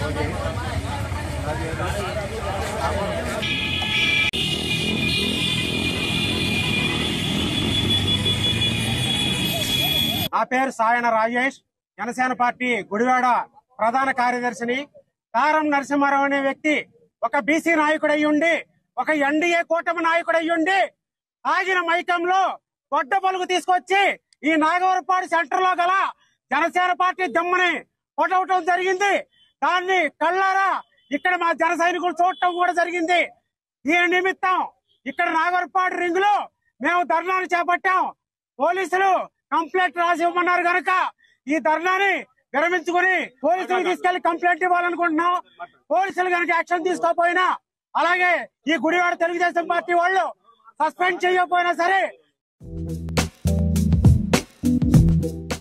నా పేరు సాయన రాజేష్, జనసేన పార్టీ గుడివాడ ప్రధాన కార్యదర్శిని. తారం నరసింహారావు అనే వ్యక్తి ఒక బీసీ నాయకుడై ఉండి, ఒక ఎన్డీఏ కూటమి నాయకుడై ఉండి, ఆగిన మైకంలో గొడ్డ పలుగు తీసుకొచ్చి ఈ నాగవరపాడు సెంటర్ లో గల జనసేన పార్టీ దమ్మని కొట్టవటం జరిగింది. దాన్ని కళ్ళారా ఇక్కడ మా జన సైనికులు చూడటం కూడా జరిగింది. దీని నిమిత్తం ఇక్కడ నాగవరపాడు రింగ్ లో మేము ధర్నాను చేపట్టాం. పోలీసులు కంప్లైంట్ రాసి ఇవ్వమన్నారు కనుక ఈ ధర్నాని విరమించుకుని పోలీసులు తీసుకెళ్లి కంప్లైంట్ ఇవ్వాలనుకుంటున్నాం. పోలీసులు కనుక యాక్షన్ తీసుకోకపోయినా, అలాగే ఈ గుడివాడ తెలుగుదేశం పార్టీ వాళ్ళు సస్పెండ్ చేయకపోయినా సరే